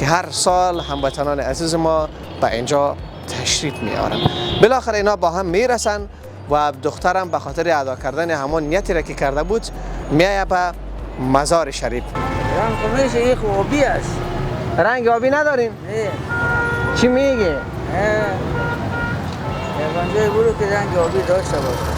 که هر سال هموطنان عزیز ما به اینجا تشریف میارن. بالاخره اینا با هم میرسن و دخترم به خاطر ادا کردن همون نیتی را که کرده بود میایه به مزار شریف. رنگ قمیش این خوبی است. رنگ آبی نداریم؟ چی میگه؟ یه برو که رنگ آبی داشته باشه.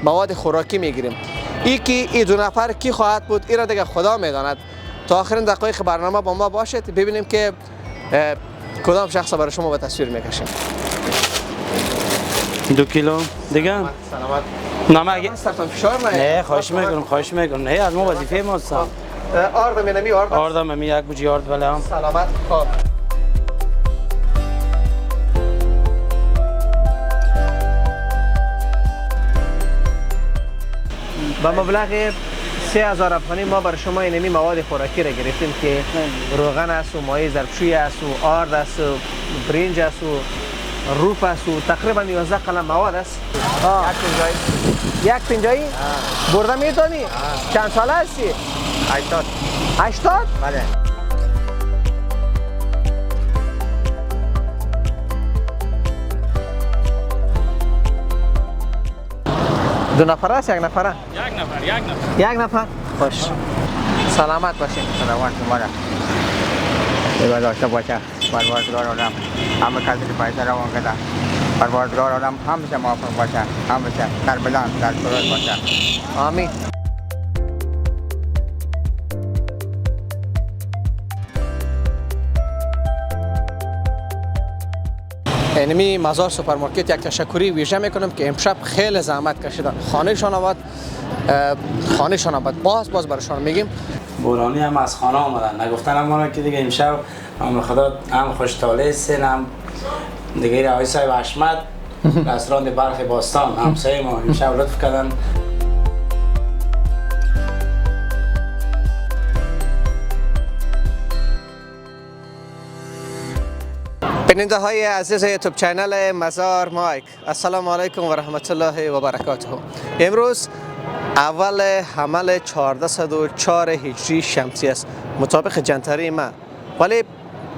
مواد خوراکی میگیریم. این دو نفر کی خواهد بود این را دیگه خدا میداند. تا آخرین دقایق برنامه با ما باشید ببینیم که کدام شخص برای شما به تصویر میکشیم. 2 کیلو دیگه. سلامت. نه اگه سرتان فشار نه خواهش میکنم نه از ما وظیفه ماست. آرد منمی آردم می یک بوجی آرد بله. سلامت. خب با مبلغ 3000 افغانی ما برای شما اینمی مواد خوراکی را گرفتیم که روغن است و مایع ظرفشویی است و آرد است و برنج است و روف است و تقریبا 11 قلم مواد است. یک پنجایی؟ برده میتونی؟ چند ساله هستی؟ 80. 80؟ بله. دو نفر است یک نفره؟ یک نفر. خوش. سلامت باشین. سلامت شما را. دیگه داشته باشه. پروردگار عالم همه کسی که پیسه روان کرده. پروردگار عالم همیشه موفق باشه. همیشه در بلند در سرور باشه. آمین. اینمی مزار سوپرمارکت یک تشکری ویژه میکنم که امشب خیلی زحمت کشیدن. خانهشان آباد باز برایشان میگیم. بورانی هم از خانه آمدن نگفتن ما که دیگه امشب هم خدا هم خوشتاله سن هم دیگه آقای صاحب حشمت رستوران برخ باستان همسایه ما امشب لطف کردن. بیننده های عزیز یوتیوب چینل مزار مایک، السلام علیکم و رحمت الله و برکاته. امروز اول حمل 1404 هجری شمسی است مطابق جنتری ما، ولی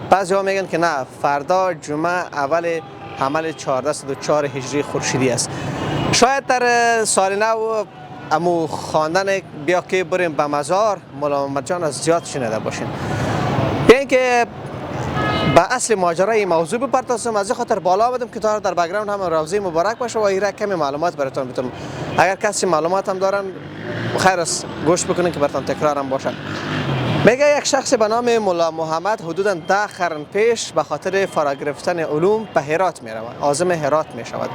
بعضی ها میگن که نه فردا جمعه اول حمل 1404 هجری خورشیدی است. شاید در سال نو امو خواندن بیا که بریم به مزار مولا محمد جان از زیاد شنیده باشین. بیاین که به اصل ماجرای موضوع بپردازم. از این خاطر بالا آمدم که تا در بک‌گراند هم روزه مبارک باشه و ایره کمی معلومات براتون بدم. اگر کسی معلومات هم دارن خیر است گوش بکنین که براتون تکرار هم باشه. میگه یک شخص به نام مولا محمد حدوداً 10 قرن پیش به خاطر فرا گرفتن علوم به هرات می رود. عازم هرات می شود.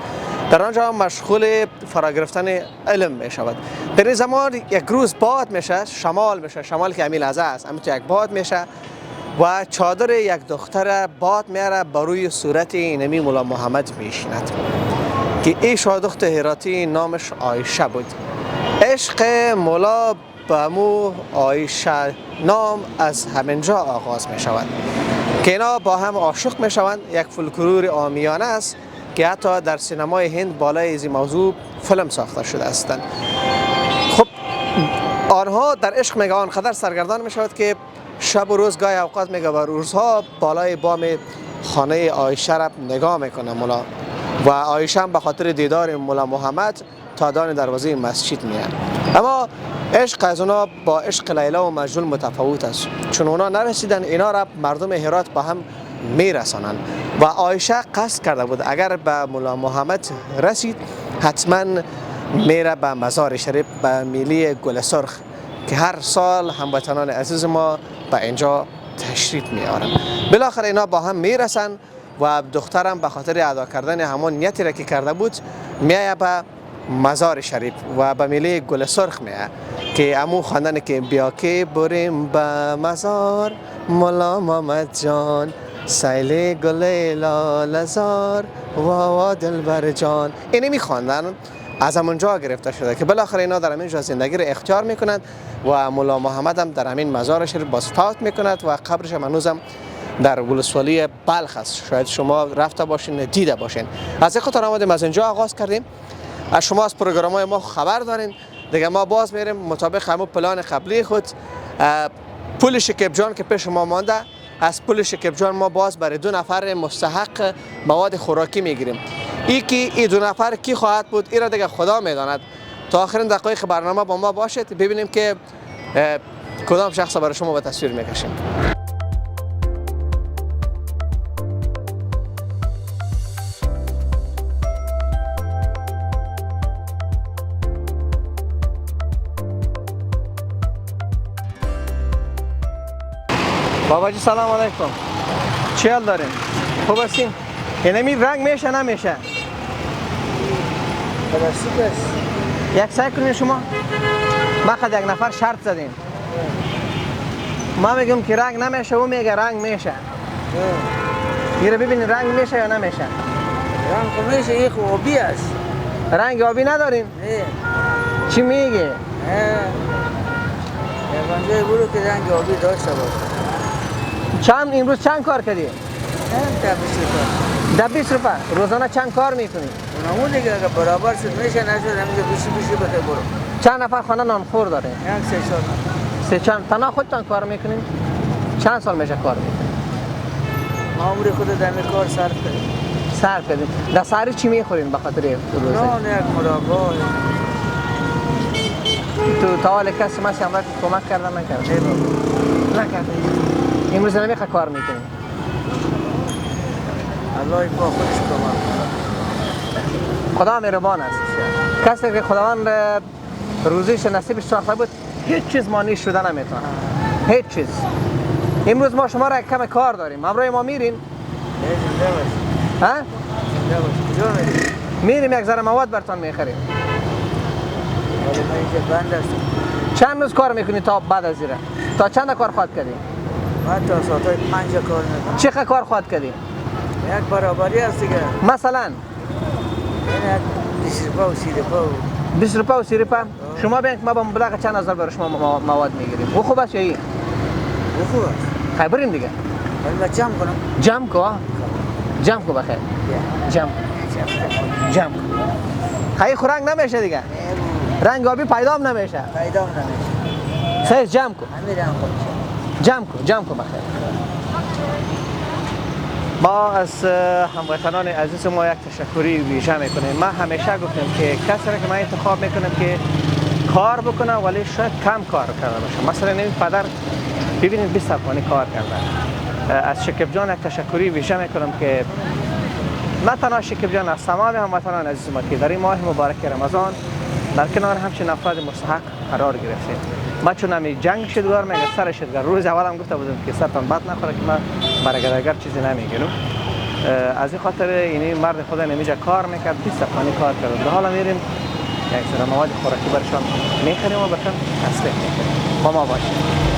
در آنجا مشغول فرا گرفتن علم می شود. در این زمان یک روز باد میشه، شمال میشه، شمال که امیل ازه است، اما یک باد میشه و چادر یک دختر باد میاره بر روی صورت اینمی مولا محمد میشیند که این شادخت هراتی نامش عایشه بود. عشق مولا به مو عایشه نام از همینجا آغاز می شود که اینا با هم عاشق می شوند. یک فولکلور عامیانه است که حتی در سینمای هند بالای این موضوع فیلم ساخته شده هستند. خب آنها در عشق میگه آنقدر سرگردان می شود که شب و روز گاهی اوقات میگه و روزها بالای بام خانه عایشه را نگاه میکنه مولا و عایشه هم به خاطر دیدار مولا محمد تا دان دروازه مسجد میاد. اما عشق از اونا با عشق لیلا و مجنون متفاوت است، چون اونا نرسیدن اینا را مردم هرات با هم میرسانند و عایشه قصد کرده بود اگر به مولا محمد رسید حتما میره به مزار شریف به میلی گل سرخ که هر سال هموطنان عزیز ما به اینجا تشریف میارن. بالاخره اینا با هم میرسن و دخترم به خاطر ادا کردن همون نیتی را که کرده بود میایه به مزار شریف و به میله گل سرخ میایه که امو خواندن که بیا که بریم به مزار مولا محمد جان سیل گل لالزار و دلبر جان. اینی میخواندن از همونجا گرفته شده که بالاخره اینا در همینجا زندگی را اختیار میکنند و مولا محمد هم در همین مزار شریف باز فوت میکند و قبرش هنوزم در ولسوالی بلخ است. شاید شما رفته باشین دیده باشین. از این خاطر آمدیم از اینجا آغاز کردیم از شما از پروگرام های ما خبر دارین دیگه. ما باز میریم مطابق همون پلان قبلی خود. پول شکیب جان که پیش ما مانده، از پول شکیب جان ما باز برای 2 نفر مستحق مواد خوراکی میگیریم. این 2 نفر کی خواهد بود این را دیگه خدا میداند. تا آخرین دقایق برنامه با ما باشید ببینیم که کدام شخص برای شما به تصویر میکشیم. بابا جی سلام علیکم. چی حال دارین؟ خوب هستین؟ اینمی رنگ میشه نمیشه؟ پلاستیک است. یک سعی کنین شما؟ ما خود یک نفر شرط زدیم. ما میگم که رنگ نمیشه و میگه رنگ میشه. میره ببینین رنگ میشه یا نمیشه؟ رنگ میشه، این خوبی است. رنگ آبی ندارین؟ چی میگه؟ یه برو که رنگ آبی داشته باشه. امروز چند کار کردی؟ 20 روپه. روزانه چند کار میکنی؟ اونمون دیگه اگه برابر شد میشه، نشد همینجا بیشی بده برو. چند نفر خانه نانخور داره؟ یک 3 سال. چند تنها خودتان کار میکنین؟ چند سال میشه کار میکنین؟ ما عمر خود دمی کار صرف کردین. در سحری چی میخورین به خاطر روزه؟ نان یک مربا. تو تا حال کسی ماسی امروز کمک کردن نکرد؟ نکردین. امروز نمیخواد کار میکنین؟ الله با خودش کمک. خدا مهربان است. کسی که خداوند روزیش نصیبش ساخته بود هیچ چیز مانع شده نمیتونه. هیچ چیز. امروز ما شما را کم کار داریم. امروز ما میرین؟ ها؟ کجا میرین؟ میریم یک ذره مواد براتون میخریم. ولی ما اینجا بند است. چند روز کار میکنی تا بعد از زیره؟ تا چند کار خواهد کردی؟ من تا ساعتای 5 کار میکنم. چقدر کار خواهد کردی؟ یک برابری است دیگه. مثلا؟ این 20 روپه و 30 روپه. 20 روپه و 30 روپه؟ شما بینک ما با مبلغ چند هزار برای شما مواد میگیریم. او خوب است یا این؟ او خوب است. خیلی بریم دیگه. ولی من جمع کنم. جمع کو بخیر. جمع کو. خیلی رنگ نمیشه دیگه. رنگ آبی پیدا نمیشه. خیلی جمع کو. جمع کو بخیر. ما از هموطنان عزیز ما یک تشکری ویژه میکنیم. ما همیشه گفتیم که کسی را که ما انتخاب میکنیم که کار بکنه ولی شاید کم کار کرده باشه. مثلا این پدر ببینید 20 افغانی کار کرده. از شکیب جان یک تشکری ویژه میکنم که نه تنها شکیب جان، از تمام هموطنان عزیز ما که در این ماه مبارک رمضان در کنار همچین افراد مستحق قرار گرفتیم. ما چون همی جنگ شدگار میگه سر شدگار، روز اول هم گفته بودم که سرتان بد نخوره که ما برگردگر چیزی نمیگیرم. از این خاطر این مرد خدا نمیجا کار میکرد، 20 افغانی کار کرد. حالا میریم یک سر مواد خوراکی برشان میخریم و برشان تسلیم میکنیم. با ما باشید.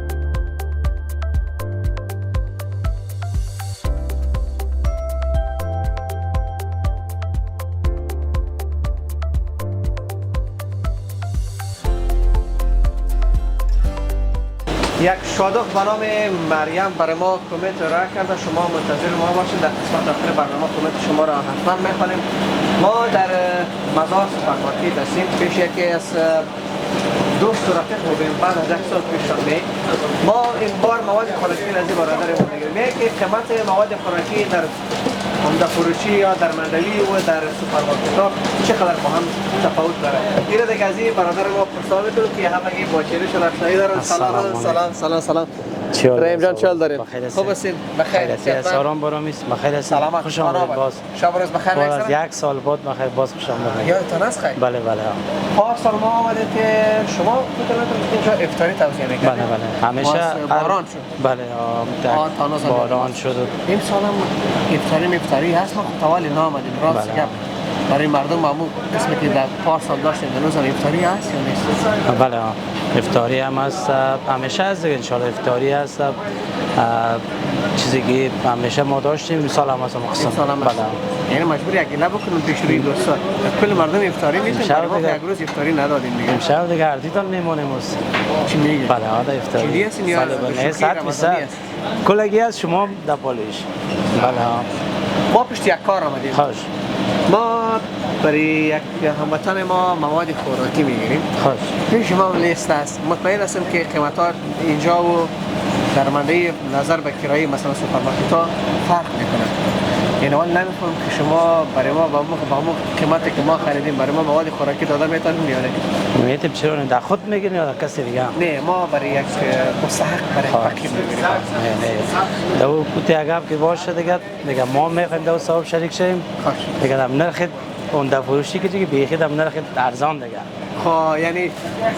یک شادخ به نام مریم برای ما کمنت را کرده. شما منتظر ما باشید، در قسمت آخر برنامه کمنت شما را حتما میخوانیم. ما در مزار سوپرمارکت هستیم، پیش یکی از دوست و رفیق بودیم بعد از 1 سال پیش شده. ما این بار مواد خوراکی از این برادرمون میگیریم. که قیمت مواد خوراکی در عمده فروشی یا در مندلی و در سوپرمارکت ها چقدر با هم تفاوت داره. این دیگه از این برادر ما پرسان میکنم که همگی با چهرهش آشنایی دارن. سلام. رحیم جان چال دارین؟ خوب هستین؟ بخیر. سلام برامیست. بخیر هستین؟ سلامت. خوش آمدید باز. شب روز بخیر. باز 1 سال بعد بخیر باز خوش آمدید. یادتون است خیر؟ بله. پارسال ما آمدید که شما اینجا افطاری توزیع می‌کردید. بله. همیشه باران شد. بله. باران شد. این سال هم افطاری هست. ما توالی نامدیم راست گپ. برای مردم معمول قسمی که در پارسال داشتیم هنوز هم افطاری هست یا نیست؟ بله. افطاری هم هست، همیشه هست دیگه. انشالله افطاری هست. چیزی که همیشه ما داشتیم امسال هم هست مخصوصا. بله. یعنی مجبوری اگه نبکنیم پیش روی دوستا کل مردم افطاری میتونیم. ما یک روز افطاری ندادیم دیگه. امشب دیگه اردیدان میمونیم. چی میگی؟ بله آده افطاری. چیزی هست یا کلگی هست شما دپالیش. بله. ما پشت یک کار آمدیم. خوش ما برای یک هموطن ما مواد خوراکی میگیریم. خوش پیش ما لیست است. مطمئن هستم که قیمت ها اینجا و در منده نظر به کرایه مثلا سوپرمارکت ها فرق میکنه. یعنی من نمیفهم که شما برای ما با همون قیمتی که ما خریدیم برای ما مواد خوراکی داده میتونیم یا نه؟ میتونم چرا نه در خود میگیرین یا در کسی دیگه؟ نه ما برای یک مستحق برای فقیر میگیریم. نه دو کوتی عقب که باشه دیگه ما میخوایم دو صاحب شریک شیم. خوش. دیگه دم نرخ اون در فروشی که دیگه بیخی دم نرخ ارزان دیگه. خب یعنی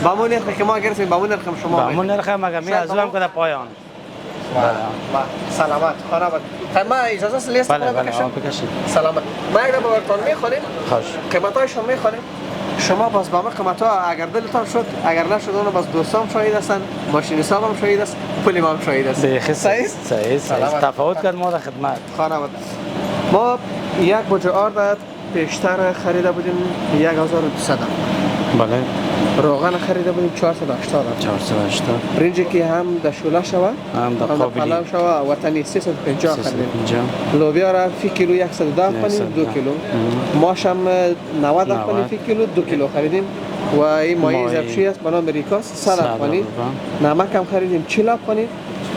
با همون نرخی که ما گرفتیم با همون نرخ شما با همون نرخ مگه می از هم که پایان. سلامت خانه بود. ما اجازه است لیست بله کنم بله بکشم؟ بکشید. سلامت. ما یک دفعه براتون میخونیم. خوش قیمتایشو میخونیم. شما باز با ما قیمت ها اگر دلتان شد اگر نشد اون باز دوستام شاهد هستن ماشین حسابم شاهد است پول ما هم شاهد است بیخی صحیح صحیح سلامت. تفاوت کرد ما در خدمت خانه بود ما یک بوجه آرد پیشتر خریده بودیم 1200 بله روغن خریده بودیم 480 480 برنجی که هم در شوله شوه هم در هم در قابلی پلو شوه وطنی 350 خریدیم 350 لوبیا را فی کیلو 110 کنیم 2 کیلو ماش هم 90 کنیم فی کیلو 2 کیلو خریدیم و این مایه زبشی است به نام ریکاس 100 کنیم نمک هم خریدیم 40 کنیم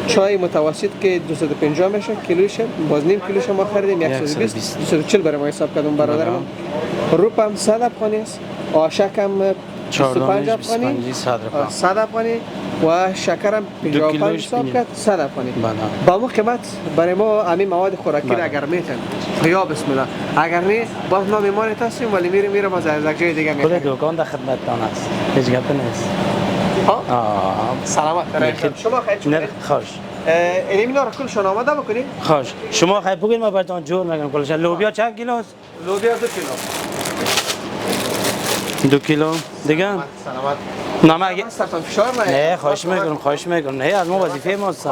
چای متوسط که 250 میشه کیلوشه باز نیم کیلوشه ما خریدیم 120 240 برای ما حساب کردم برادر ما روپ هم 100 کنیم آشک هم 25 افغانی 100 افغانی و شکر هم 55 حساب کرد 100 افغانی با اون قیمت برای ما همین مواد خوراکی را اگر میتن یا بسم الله اگر نه باز ما میمانت هستیم ولی میره باز از یک جای دیگه میخریم کل دکان در خدمتتان است هیچ گپ نیست سلامت شما خیلی خوش اینا رو کلشون آماده بکنید خوش شما خیلی بگید ما براتون جور میگم کلش لوبیا چند کیلو است لوبیا 2 کیلو 2 کیلو دیگه سلامت نمک سرتان فشار نه خواهش میکنم نه از ما وظیفه ماست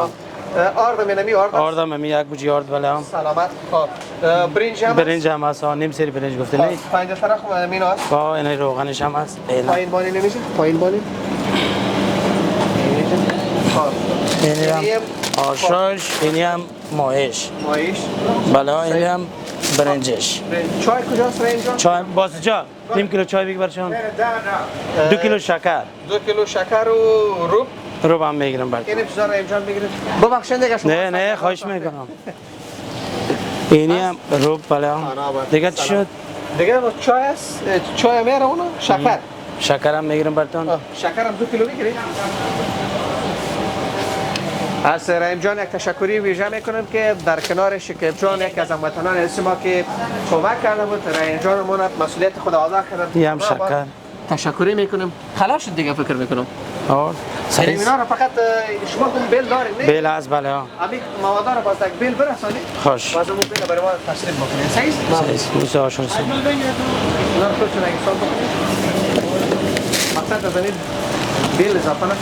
آرد منمی آرد می یک بوجی آرد بله سلامت خب برنج هم هست نیم سری برنج گفته نه پنج طرف من هست با این روغنش هم هست پایین بانی نمیشه پایین بانی اینی هم آشاش اینی هم ماهیش بله اینی هم برنجش چای کجاست اینجا؟ چای باز جا نیم کیلو چای بگی برشان 2 کیلو شکر 2 کیلو شکر و روب هم میگیرم برد این ابتزار امجان بگیرید ببخشید دیگه شما نه خواهش میکنم اینی هم روب بله دیگه چی شد؟ دیگه چای است چای میره اونو شکر هم میگیرم براتون شکر هم 2 کیلو بگیرید از رحیم جان یک تشکری ویژه میکنم که در کنار شکیب جان یک از هموطنان عزیز ما که کمک کرده بود رحیم جان ما مسئولیت خود ادا کردن یه هم شکر تشکری میکنم خلاص شد دیگه فکر میکنم صحیح اینا رو فقط شما هم بیل دارید نه بیل از بله همین مواد رو باز یک بیل برسونید خوش باز اون بیل برای ما تسلیم بکنید صحیح صحیح موسی آشون سی اونا رو خودتون اگه حساب بکنید مقصد از این بیل اضافه نشد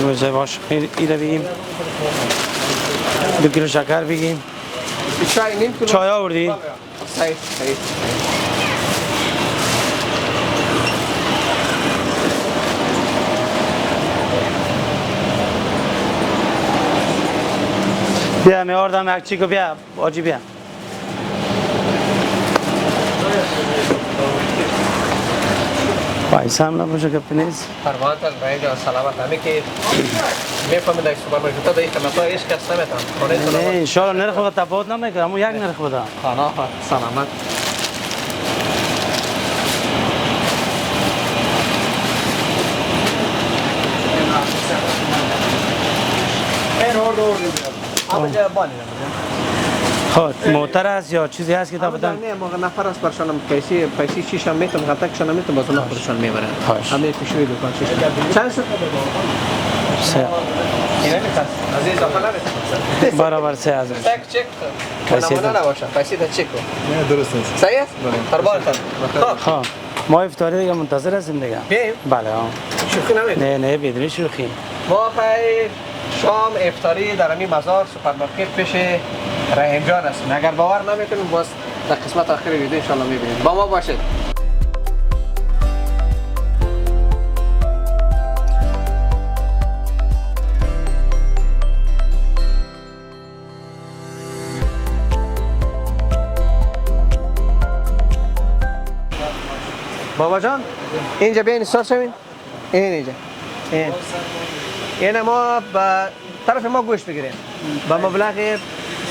موسی باش ایره بگیم 2 کیلو شکر بگیم چای نیم کیلو چای آوردی صحیح بیا می آوردم یک چیکو بیا آجی بیا پیسه هم نباشه گپ نیست پروانتان رنج و سلامت همه که میفهمید در سوپرمارکت ها در این قیمت ها هیچ کس نمیتن نه انشاءالله نرخ خود تفاوت نمیکنه همون یک نرخ بوده خانه سلامت خب موتر است یا چیزی هست که تا بدن نه موقع نفر است برشانم پیسی چیش هم میتونم غلطکشان هم میتونم باز اون خودشان میبرن همه پیشوی دکان چیش چند شد؟ 3 عزیز اضافه نمیتونم برابر 3000 چک نمونه نباشه پیسی تا چک کن نه درست نیست صحیح است؟ قربانتان خب ما افطاری دیگه منتظر هستیم دیگه بیاییم؟ بله شوخی نمید؟ نه بدون شوخی ما خیلی شام افطاری در همین مزار سوپرمارکت پیش رحیم جان هستیم اگر باور نمیکنیم باز در قسمت آخر ویدیو انشالله میبینید با ما باشید بابا جان اینجا بیاین استاد شوین. اینجا این ما به طرف ما گوشت بگیریم با مبلغ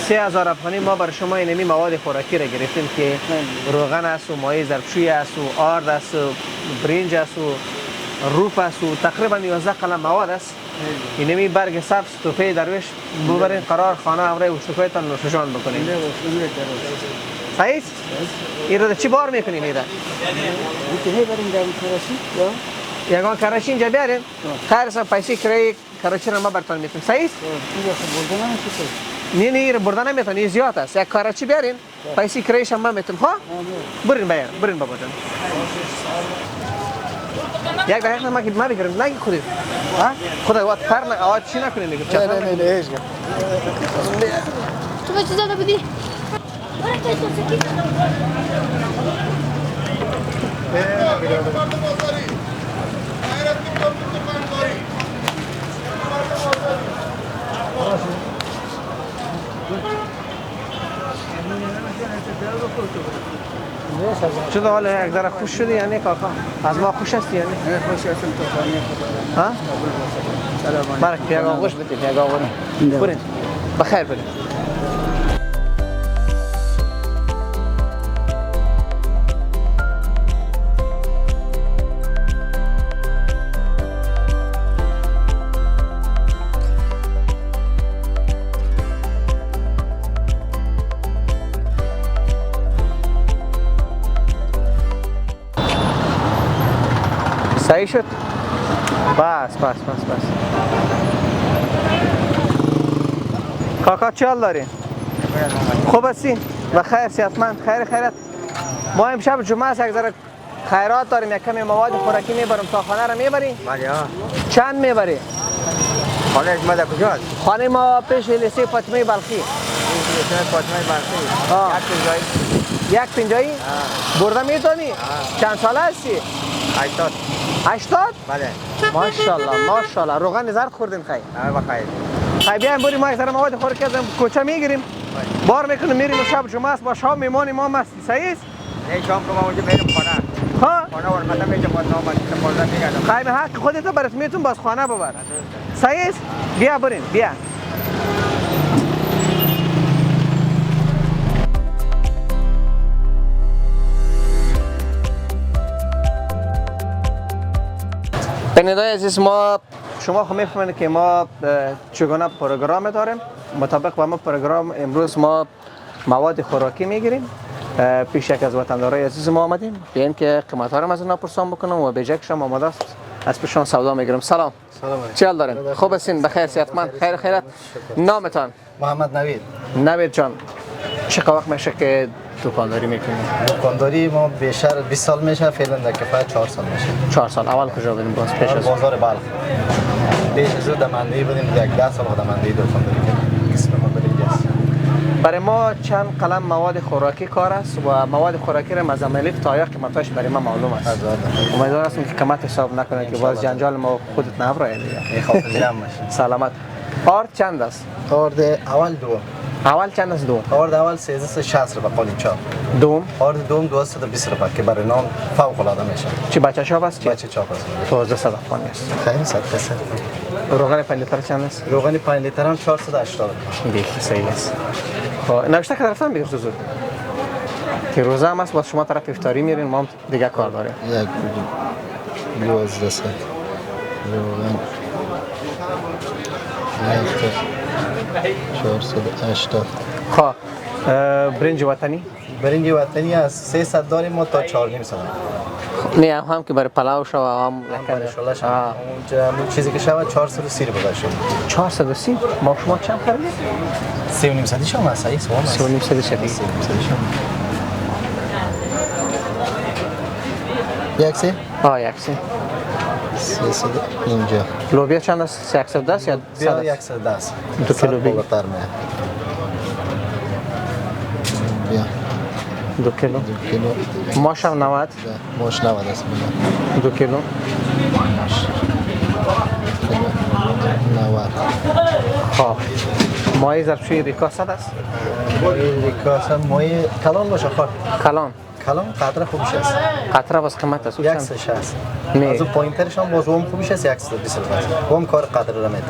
3000 افغانی ما برای شما اینمی مواد خوراکی را گرفتیم که روغن است و مایع ظرفشویی است و آرد است و برنج است و روپ است و تقریبا 11 قلم مواد است. اینمی برگ سبز توفه درویش ببرین قرار خانه امره وشتکایتان نوشجان بکنین. صحیح؟ این را چی بار میکنین این را؟ میتونه بریم در کراچی یا یگان کراچی اینجا بیارین خیر سا پیسی کرای کراچی را ما برتان میتونیم. صحیح؟ اینجا خب بردن نه این بردن نمیتون این زیاد است. یک کراچی بیارین پیسی کرایش هم ما میتونیم. ها؟ برین بیار برین بابا جان. یک دقیقه ما بگیریم نگی خودی. ها؟ خدا وقت پر نه آواد چی نکنین دیگه. نه ایش تو به چی زده بودی؟ چطور حالا یک ذره خوش شدی یعنی کاکا؟ از ما خوش هستی یعنی؟ خوش هستم تو خانه ها؟ سلام برک یک آغوش بدید یک آغوش. برین بخیر برین. صحیح شد؟ بس کاکا چی حال داری؟ خوب هستی؟ و خیر صحتمند خیرت ما امشب جمعه است یک ذره خیرات داریم یک کمی مواد خوراکی میبریم تا خانه را میبری؟ بله ها. چند میبری؟ خانه شما در کجاست؟ خانه ما پیش لیسه فاطمه بلخی. لیسه فاطمه بلخی. آه. یک یک پنجایی؟ برده میتونی؟ چند ساله هستی؟ 80. 80؟ بله. ماشاءالله روغن زرد خوردین خیر. همه بخیر. خیلی بیایم بریم ما یک ذره مواد خوراکی از کوچه میگیریم بار میکنیم میریم و شب جمعه است با شام میمونیم ما مستی صحیح است؟ نه شام که ما اونجا بریم خانه. ها؟ خانه ورمته میشه خود نامد خورده میگردم. خیلی حق خودت برات میتون باز خانه ببر صحیح است؟ بیا بریم بیا بینندگان عزیز ما شما خب میفهمید که ما چگونه پروگرام داریم مطابق با ما پروگرام امروز ما مواد خوراکی میگیریم پیش یک از وطندارای عزیز ما آمدیم بیاین که قیمت ها رو از اونا پرسان بکنم و به جای که شما آماده است از پیشان سودا میگیرم. سلام چی حال دارین؟ خوب هستین؟ بخیر صحتمند؟ خیرت؟ نامتان؟ محمد نوید جان چه وقت میشه که دکانداری میکنیم؟ دکانداری ما بیشتر 20 سال میشه فعلا در کفایت 4 سال میشه. 4 سال اول کجا بودیم باز پیش از بازار بلخ پیش از دمندهی بودیم یک 10 سال دمندهی دکانداری کردیم قسم ما بلیجاست. برای ما چند قلم مواد خوراکی کار است و مواد خوراکی را از الف تا یا قیمتاش برای ما معلوم است. امیدوار هستم که قیمت حساب نکنه که باز جنجال ما خودت نبره دیگه. خاطر جمع باشه. سلامت. آرد چند است؟ آرد اول دو. اول چند است دوم؟ آرد اول 1360 روپیه قالین چاپ. دوم؟ آرد دوم 220 روپیه که برای نان فوق العاده میشه. چی بچه شاب است؟ بچه چاپ است. 1200 افغانی است. خیلی صد درصد. روغن 5 لیتر چند است؟ روغن 5 لیتر هم 480 بیخی صحیح است. خب نوشته که رفتن بگیر زود. که روزه هم است با شما طرف افطاری میرین ما هم دیگه کار داریم. یک 1200 روغن 480. خب برنج وطنی؟ برنج وطنی از 300 داریم ما تا 4.5 نه هم که برای پلاو شو هم برای شله شد. اونجا چیزی که شود 430 روپیه شد. 430 ما شما چند خریدید؟ 3.5 شما صحیح سوام است. 3.5 شدید. یک سی؟ یک سی. 300 اینجا. لوبیا چند است؟ 110 یا 100 است؟ 110. 2 کیلو بگیر. 2 کیلو. ماش هم 90. ماش 90 است. 2 کیلو. 90. خب مایع ظرفشویی ریکا 100 است؟ ریکاس هم مایع کلان باشه خورد. کلان کلام قدر خوبش است. قطره باز قیمت است. 160. می از اون پایین‌ترش هم باز اون خوبش است 120 روپیه. اون کار قدر را میده.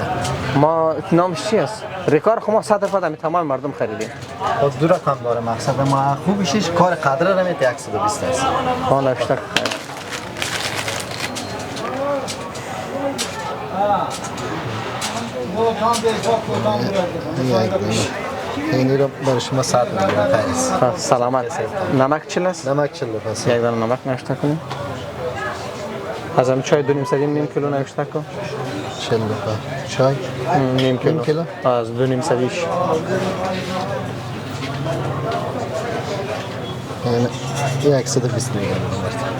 ما نامش چی است؟ ریکار خو ما 100 روپیه می تمام مردم خریدیم. باز دو رقم داره مقصد ما خوبشش کار قدر را میده 120 است. ها نوشته این رو برای شما 100 میلیون خرید. سلامت. نمک چی است؟ نمک 40 روپیه. یک دانه نمک نوشته کنیم. از هم چای 2 نیم سری نیم کیلو نوشته کن. 40 روپیه. چای نیم کیلو. کیلو؟ از 2 نیم سریش. این 120 میلیون.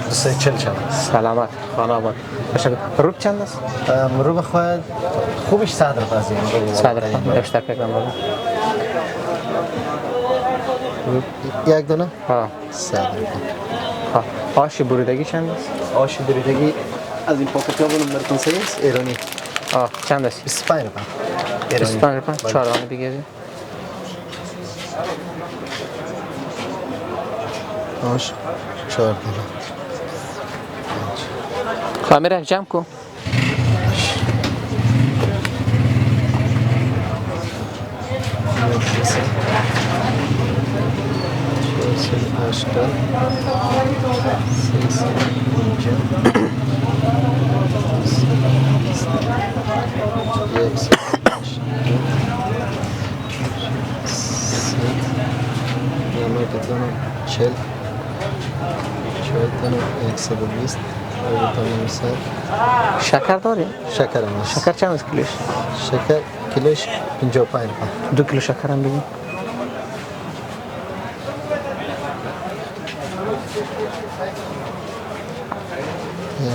240 چند. سلامت. خانه آباد. باشه. روب چند است؟ رو بخواید خوبش 100 روپیه است. 100 روپیه. نوشته کنم. یک دانه؟ ها. 100 روپیه. ها. آش بریدگی چند است؟ آش بریدگی از این پاکت ها بونم براتون سیست ایرانی. چند است؟ 25 روپیه. ایرانی. 25 روپیه. 4 دانه بگیرید. آش 4 دانه. کامیرا جمع کن. شکر داری؟ شکر هم هست. شکر چند است کیلوش؟ شکر کیلوش 55 روپیه. 2 کیلو شکر هم بگیم.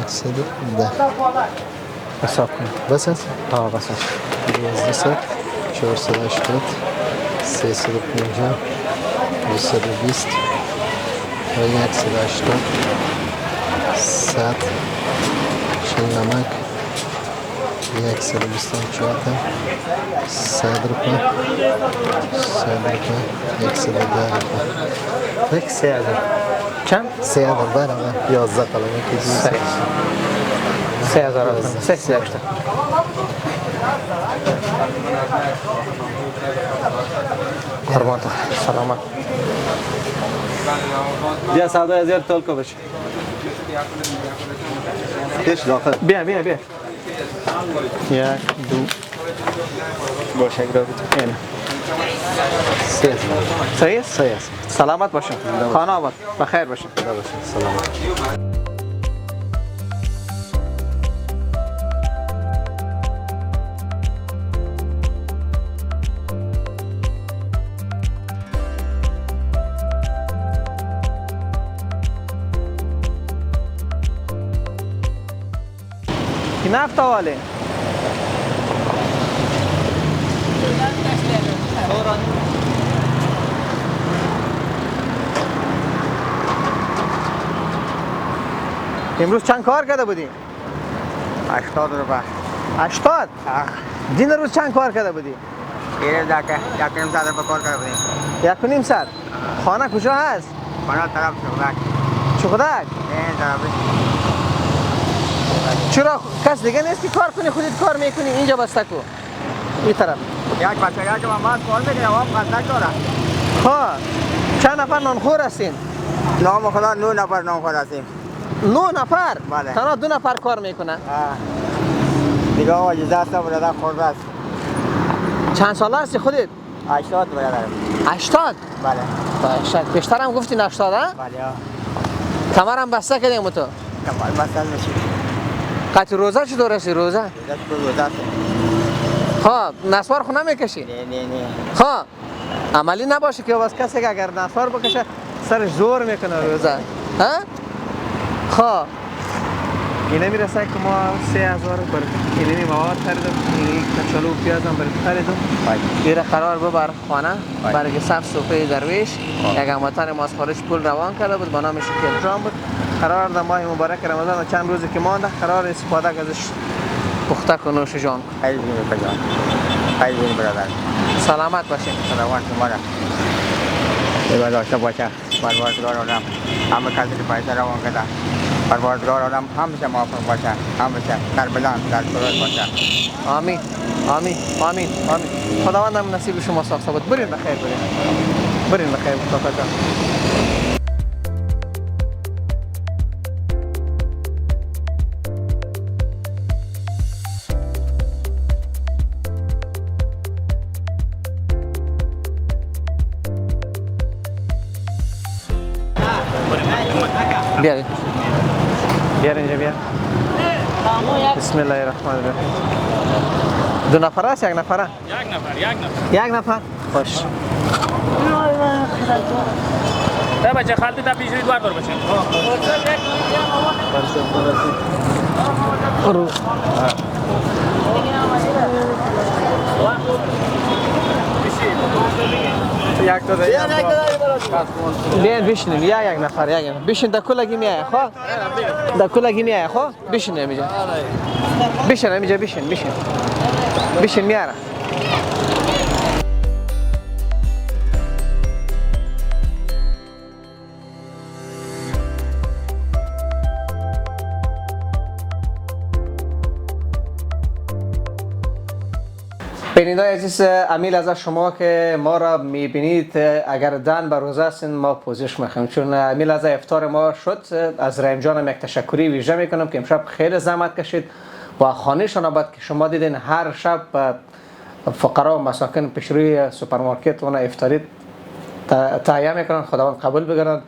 یکصد و 10 حساب کن. بس است؟ بس است. 1100 480 350 220 و 180 100 شل نمک 124 100 روپیه 100 روپیه 110 روپیه یک 3000 چند؟ 3000 برابر 11 قلمه که 3000 سه داشته. قربان تو. سلامت. بیا سودا از تول کو بشه پیش داخل بیا. یک دو باشه یک دو این. صحیح است؟ صحیح است. سلامت باشین. خانه آباد. بخیر باشین. سلامت. کی نفت واله؟ امروز چند کار کرده بودی؟ 80 روپیه. 80؟ دین روز چند کار کرده بودی؟ این دکه یک نیم ساعت به کار کرده بودیم. 1 و نیم ساعت. خانه کجا هست؟ خانه طرف شغلک. چقدر؟ این طرفی. چرا کس دیگه نیست که کار کنی خودت کار میکنی اینجا بسته کو این طرف یک بچه که ماما کار میکنه و قصد داره. ها چند نفر نانخور هستین؟ نام خدا 9 نفر نام خود هستیم. 9 نفر؟ بله. تنها 2 نفر کار میکنن. دیگه واجزه است برادر خورده است. چند ساله هستی خودت؟ 80 برادر. 80؟ بله. 80 بیشتر هم گفتین 80 ها؟ بله. کمر هم بسته کردیم تو؟ کمال بسته میشه. قطع روزه چطور هستی روزه؟ روزه است. ها نسوار خو نمیکشی؟ نه. ها عملی نباشه که بس کسی که اگر نسوار بکشه سرش زور میکنه روزه ها؟ ها اینه میرسه که ما 3000 بر اینه مواد خریدم اینه کچالو و پیاز هم برای خریدم میره قرار ببر خانه برای صف صوفه درویش یک هموطن ما از خارج پول روان کرده بود با نام شکل جان بود قرار در ماه مبارک رمضان چند روزی که مانده قرار استفاده ازش پخته کن نوش جان خیلی بینی جان. خیلی بینی برادر. سلامت باشین سلامت شما را. داشته باشه. پروردگار عالم همه کسی که پیسه روان کرده پروردگار عالم همیشه موفق باشه همیشه در بلند در سرور باشه. آمین آمین آمین آمین. خداوند هم نصیب شما ساخته بود. برین بخیر برین بخیر مصطفی جان. بیا بیا اینجا بیا. بسم الله الرحمن الرحیم. دو نفر است یک نفره؟ یک نفر خوش. تا بچه خالتی تا پیش دوار دور بچه برو یک تا دیگه بیاین بشینیم یک نفر یک نفر بشین در کلگی میای خب در کلگی میای خب بشین اینجا بشین اینجا بشین میاره. بیننده عزیز، امیل از شما که ما را میبینید اگر دن به روزه هستین ما پوزش میخوایم، چون امیل از افطار ما شد. از رحیم جانم یک تشکری ویژه میکنم که امشب خیلی زحمت کشید و خانه شان آباد که شما دیدین هر شب فقرا و مساکین پیش روی سوپرمارکت و افطاری تهیه میکنن. خداوند قبول بگیرد.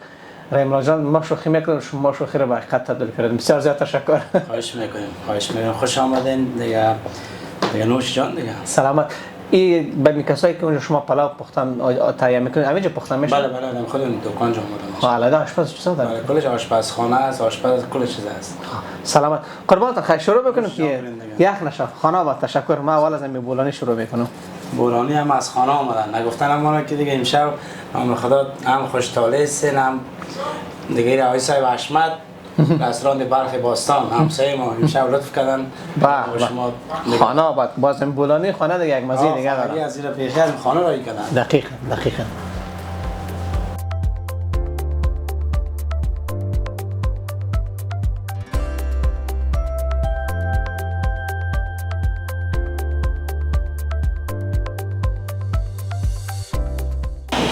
رحیم جان ما شوخی میکنیم، شما شوخی را به حقیقت تبدیل کردید. بسیار زیاد تشکر. خواهش میکنیم خوش آمدین دیگه نوش جان دیگه. سلامت. این به کسایی که اونجا شما پلاو پختن تهیه میکنید همینجا پخته میشه؟ بله خودم دکان جا اومدم. علاوه آشپز چیزا داره؟ بله کلش آشپزخانه است، آشپز کل چیز است. سلامت. قربانتون خیلی شروع بکنیم که یک نشاف خانه با تشکر. ما اول از این بولانی شروع میکنم. بولانی هم از خانه آمدن نگفتن ما که دیگه امشب هم خدا هم خوشتاله سن هم دیگه آقای صاحب حشمت رستوران برخ باستان همسایه ما امشب لطف کردن با شما خانه آباد. باز این بولانی خانه دیگه یک مزه دیگه داره. از زیر پیخی از خانه رایی کردن. دقیقاً.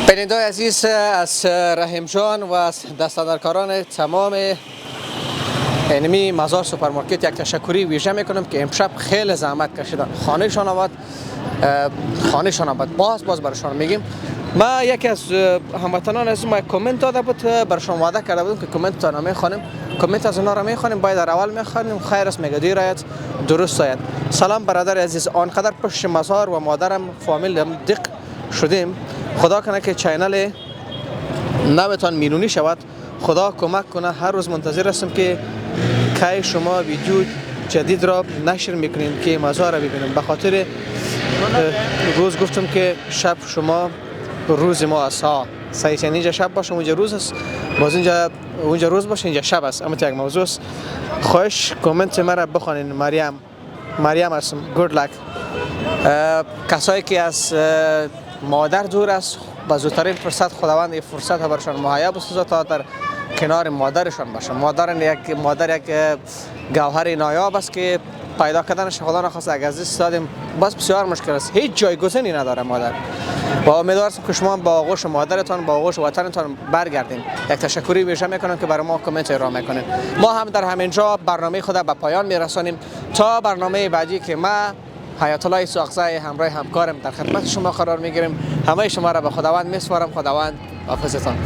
بیننده عزیز، از رحیم جان و از دستاندرکاران تمام اینمی مزار سوپرمارکت یک تشکری ویژه میکنم که امشب خیلی زحمت کشیدن. خانهشان آباد باز برشان میگیم. ما یکی از هموطنان از ما کامنت داده بود، برشان وعده کرده بودم که کامنت تا نمیخوانیم. کامنت از اونا را میخوانیم، باید در اول میخوانیم. خیر است میگه دیر آید درست آید. سلام برادر عزیز، آنقدر پشت مزار و مادرم فامیلم دق شدیم. خدا کنه که چینل نوتان میلیونی شود. خدا کمک کنه. هر روز منتظر هستم که کی شما ویدیو جدید را نشر میکنین که مزار را ببینیم. به خاطر روز گفتم که شب شما روز ما است. صحیح اینجا شب باشه اونجا روز است، باز اونجا روز باشه اینجا شب است. اما یک موضوع است. خواهش کامنت مرا بخوانین. مریم هستم. گود لک. کسایی که از مادر دور است با زودترین فرصت خداوند این فرصت برشان مهیا بسازه تا در کنار مادرشان باشه. مادر یک گوهر نایاب است که پیدا کردنش خدا نخواست اگر از دست دادیم بس بسیار مشکل است. هیچ جایگزینی نداره مادر. با امیدوارم که شما با آغوش مادرتان با آغوش وطنتان برگردین. یک تشکری ویژه میکنم که برای ما کامنت ارائه میکنین. ما هم در همینجا برنامه خود به پایان میرسانیم تا برنامه بعدی که ما حیات الله ساخزای همراه همکارم در خدمت شما قرار میگیریم. همه شما را به خداوند میسپارم. خداوند حافظتان.